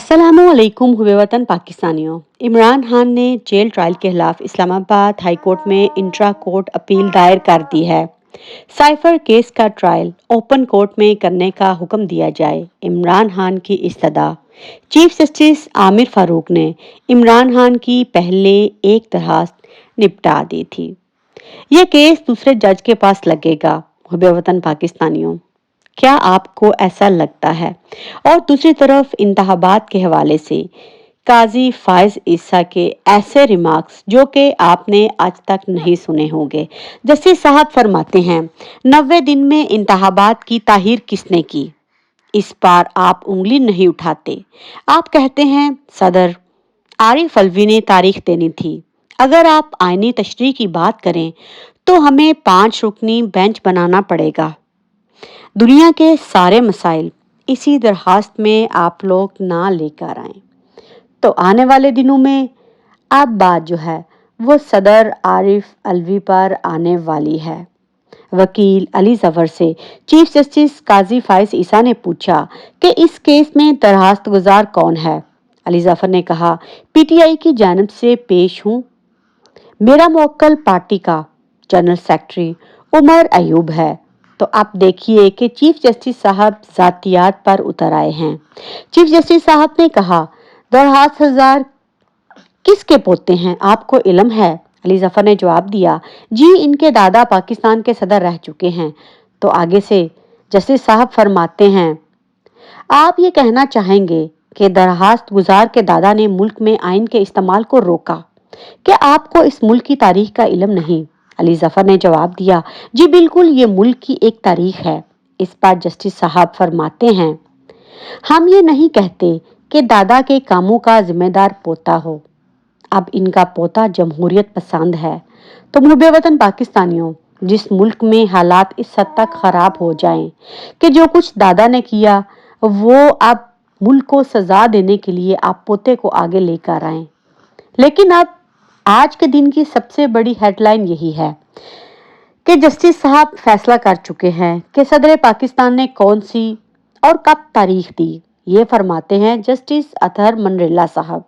अस्सलामुअलैकुम हुए वतन पाकिस्तानियों। इमरान खान ने जेल ट्रायल के खिलाफ इस्लामाबाद हाई कोर्ट में इंट्रा कोर्ट अपील दायर कर दी है। साइफर केस का ट्रायल ओपन कोर्ट में करने का हुक्म दिया जाए, इमरान खान की इस्तदा। चीफ जस्टिस आमिर फारूक ने इमरान खान की पहले एक दरखास्त निपटा दी थी। यह केस दूसरे जज के पास लगेगा। हुए वतन पाकिस्तानियों, क्या आपको ऐसा लगता है? और दूसरी तरफ इंतखाबात के हवाले से काजी फायज ईसा के ऐसे रिमार्क्स जो कि आपने आज तक नहीं सुने होंगे। जस्टिस साहब फरमाते हैं, 90 दिन में इंतखाबात की ताहीर किसने की? इस बार आप उंगली नहीं उठाते। आप कहते हैं सदर आरिफ अलवी ने तारीख देनी थी। अगर आप आईनी तशरीह की बात करें तो हमें 5 रुकनी बेंच बनाना पड़ेगा। दुनिया के सारे मसाइल इसी दरखास्त में आप लोग ना लेकर आए तो आने वाले दिनों में अब बात जो है वो सदर आरिफ अलवी पर आने वाली है। वकील अली जफर से चीफ जस्टिस काजी फायज ईसा ने पूछा कि इस केस में दरखास्त गुजार कौन है। अली जफर ने कहा, पीटीआई की जानिब से पेश हूँ। मेरा मुवक्किल पार्टी का जनरल सेक्रेटरी उमर अयूब है। तो आप देखिए कि चीफ जस्टिस साहब जातियात पर उतर आए हैं। चीफ जस्टिस साहब ने कहा, दरखास्त हजार किसके पोते हैं, आपको इल्म है? अली जफर ने जवाब दिया, जी इनके दादा पाकिस्तान के सदर रह चुके हैं। तो आगे से जस्टिस साहब फरमाते हैं, आप ये कहना चाहेंगे कि दरखास्त गुजार के दादा ने मुल्क में आइन के इस्तेमाल को रोका? क्या आपको इस मुल्क की तारीख का इल्म नहीं? अली जफर ने जवाब दिया, जी बिल्कुल, ये मुल्क की एक तारीख है। इस पर जस्टिस साहब फरमाते हैं, हम ये नहीं कहते कि दादा के कामों का जिम्मेदार पोता हो। अब इनका पोता जमहूरियत पसंद है। तो मुहब्बे वतन पाकिस्तानियों, जिस मुल्क में हालात इस हद तक खराब हो जाएं कि जो कुछ दादा ने किया वो अब मुल्क को सजा देने के लिए आप पोते को आगे लेकर आए। लेकिन अब आज के दिन की सबसे बड़ी हेडलाइन यही है कि जस्टिस साहब फैसला कर चुके हैं कि सदर पाकिस्तान ने कौन सी और कब तारीख दी। ये फरमाते हैं जस्टिस अतहर मनरेला साहब।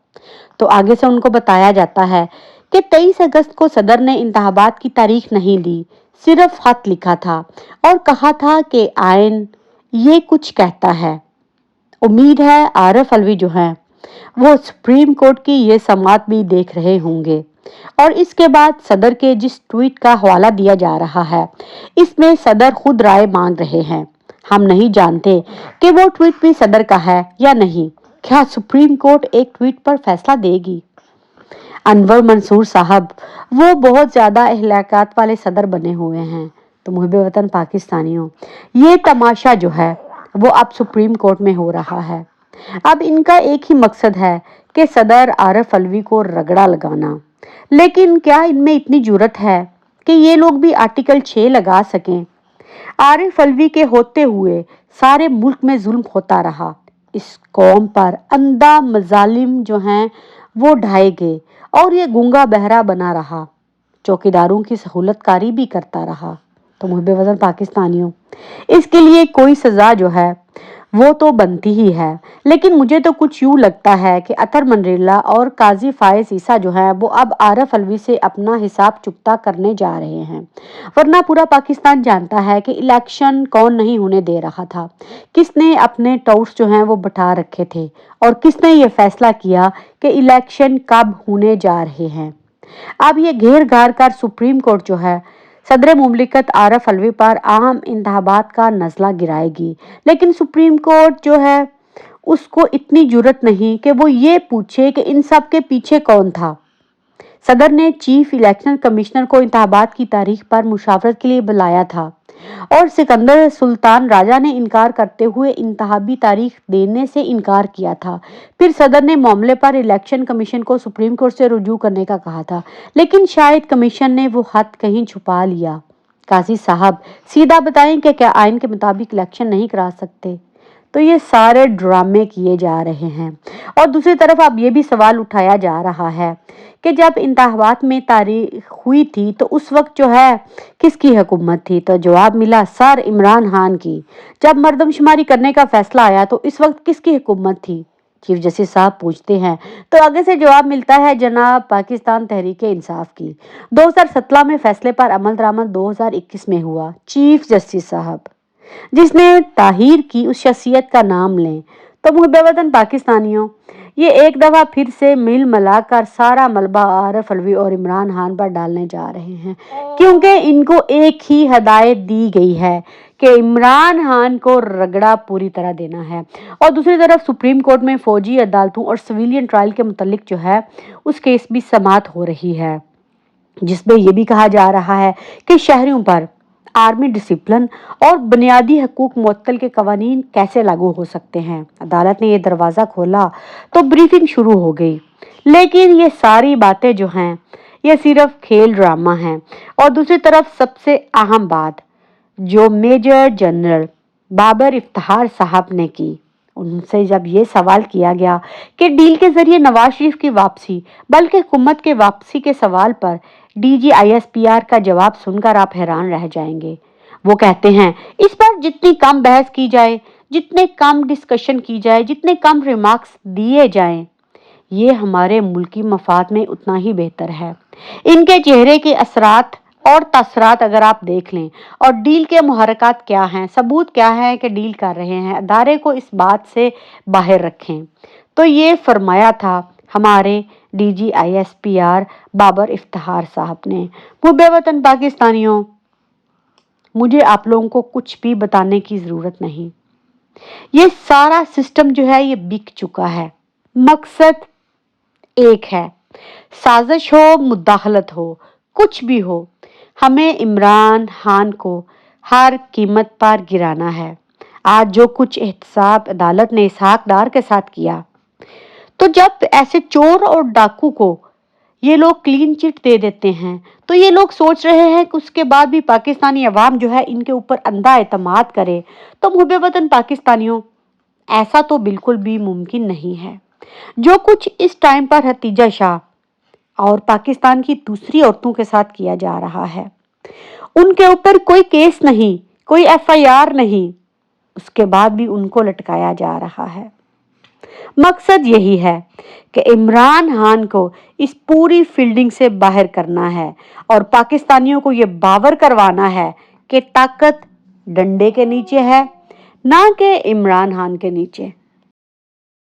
तो आगे से उनको बताया जाता है कि 23 अगस्त को सदर ने इंतखाबात की तारीख नहीं दी, सिर्फ खत लिखा था और कहा था कि आइन ये कुछ कहता है। उम्मीद है आरिफ अलवी जो हैं वो सुप्रीम कोर्ट की ये समाअत भी देख रहे होंगे। और इसके बाद सदर के जिस ट्वीट का हवाला दिया जा रहा है इसमें सदर खुद राय मांग रहे हैं। हम नहीं जानते कि वो ट्वीट भी सदर का है या नहीं। क्या सुप्रीम कोर्ट एक ट्वीट पर फैसला देगी? अनवर मंसूर साहब वो बहुत ज्यादा अहलियात वाले सदर बने हुए हैं। तो मुहब्बे वतन पाकिस्तानियों, ये तमाशा जो है वो अब सुप्रीम कोर्ट में हो रहा है। अब इनका एक ही मकसद है कि सदर आरिफ अलवी को रगड़ा लगाना। लेकिन क्या इनमें इतनी जुर्रत है कि ये लोग भी आर्टिकल 6 लगा सकें? आरिफ अलवी के होते हुए सारे मुल्क में जुल्म होता रहा। इस कौम पर अंधा मजालिम जो हैं वो ढाए गए और ये गूंगा बहरा बना रहा, चौकीदारों की सहूलतकारी भी करता रहा। तो मुहब्बे वतन पाकिस्तानियों, इसके लिए कोई सजा जो है वो तो बनती ही है। लेकिन मुझे तो कुछ यूं लगता है कि अतर मंडरेला और काजी फायज ईसा जो है वो अब आरिफ अलवी से अपना हिसाब चुकता करने जा रहे हैं। वरना पूरा पाकिस्तान जानता है कि इलेक्शन कौन नहीं होने दे रहा था, किसने अपने टाउट्स जो हैं वो बिठा रखे थे और किसने ये फैसला किया कि इलेक्शन कब होने जा रहे हैं। अब ये घेर घार कर सुप्रीम कोर्ट जो है सदर मुमलिकत आरिफ अलवी पर आम इंतखाबात का नजला गिराएगी। लेकिन सुप्रीम कोर्ट जो है उसको इतनी जुर्रत नहीं कि वो ये पूछे कि इन सब के पीछे कौन था। सदर ने चीफ इलेक्शन कमिश्नर को इंतखाबात की तारीख पर मुशावरत के लिए बुलाया था और सिकंदर सुल्तान राजा ने इनकार करते हुए इंतखाबी तारीख देने से इनकार किया था। फिर सदर ने मामले पर इलेक्शन कमीशन को सुप्रीम कोर्ट से रुजू करने का कहा था, लेकिन शायद कमीशन ने वो खत कहीं छुपा लिया। काजी साहब सीधा बताएं कि क्या आइन के मुताबिक इलेक्शन नहीं करा सकते? तो ये सारे ड्रामे किए जा रहे हैं। और दूसरी तरफ अब ये भी सवाल उठाया जा रहा है कि जब इंतखाबात में तारीख हुई थी तो उस वक्त जो है किसकी हुकूमत थी? तो जवाब मिला सर इमरान खान की। जब मर्दमशुमारी करने का फैसला आया तो इस वक्त किसकी हुकूमत थी? چیف جسٹس صاحب پوچھتے ہیں تو آگے سے جواب ملتا ہے جناب پاکستان تحریک انصاف کی 2017 میں فیصلے پر عمل درآمد 2021 میں ہوا۔ چیف جسٹس صاحب جس نے تاہیر کی اس شخصیت کا نام لیں تو محب وطن پاکستانیوں یہ ایک دفعہ پھر سے مل ملا کر سارا ملبہ عارف الوی اور عمران خان پر ڈالنے جا رہے ہیں، کیونکہ ان کو ایک ہی ہدایت دی گئی ہے کہ عمران خان کو رگڑا پوری طرح دینا ہے، اور دوسری طرف سپریم کورٹ میں فوجی عدالتوں اور سویلین ٹرائل کے متعلق جو ہے اس کیس بھی سماعت ہو رہی ہے، جس میں یہ بھی کہا جا رہا ہے کہ شہریوں پر آرمی ڈسپلن اور بنیادی حقوق معطل کے قوانین کیسے لاگو ہو سکتے ہیں۔ عدالت نے یہ دروازہ کھولا تو بریفنگ شروع ہو گئی، لیکن یہ ساری باتیں جو ہیں یہ صرف کھیل ڈرامہ ہیں، اور دوسری طرف سب سے اہم بات جو میجر جنرل بابر افتخار صاحب نے کی، ان سے جب یہ سوال کیا گیا کہ ڈیل کے ذریعے نواز شریف کی واپسی بلکہ حکومت کے واپسی کے سوال پر D G I S P R کا جواب سن کر آپ حیران رہ جائیں گے۔ وہ کہتے ہیں اس پر جتنی کم بحث کی جائے، جتنے کم ڈسکشن کی جائے، جتنے کم ریمارکس دیے جائیں، یہ ہمارے ملکی مفاد میں اتنا ہی بہتر ہے۔ ان کے چہرے کے اثرات اور تاثرات اگر آپ دیکھ لیں اور ڈیل کے محرکات کیا ہیں، ثبوت کیا ہے کہ ڈیل کر رہے ہیں، ادارے کو اس بات سے باہر رکھیں، تو یہ فرمایا تھا ہمارے D G I S P R Babar Iftikhar صاحب نے۔ محب وطن پاکستانیوں، مجھے آپ لوگوں کو کچھ بھی بتانے کی ضرورت نہیں، یہ سارا سسٹم جو ہے یہ بک چکا ہے۔ مقصد ایک ہے، سازش ہو، مداخلت ہو، کچھ بھی ہو، ہمیں عمران خان کو ہر قیمت پر گرانا ہے۔ آج جو کچھ احتساب عدالت نے اسحاق ڈار کے ساتھ کیا، تو جب ایسے چور اور ڈاکو کو یہ لوگ کلین چٹ دے دیتے ہیں تو یہ لوگ سوچ رہے ہیں کہ اس کے بعد بھی پاکستانی عوام جو ہے ان کے اوپر اندھا اعتماد کرے، تو محب وطن پاکستانیوں ایسا تو بالکل بھی ممکن نہیں ہے۔ جو کچھ اس ٹائم پر ہتیجہ شاہ اور پاکستان کی دوسری عورتوں کے ساتھ کیا جا رہا ہے، ان کے اوپر کوئی کیس نہیں، کوئی ایف آئی آر نہیں، اس کے بعد بھی ان کو لٹکایا جا رہا ہے۔ مقصد یہی ہے کہ عمران خان کو اس پوری فیلڈنگ سے باہر کرنا ہے اور پاکستانیوں کو یہ باور کروانا ہے کہ طاقت ڈنڈے کے نیچے ہے، نہ کہ عمران خان کے نیچے۔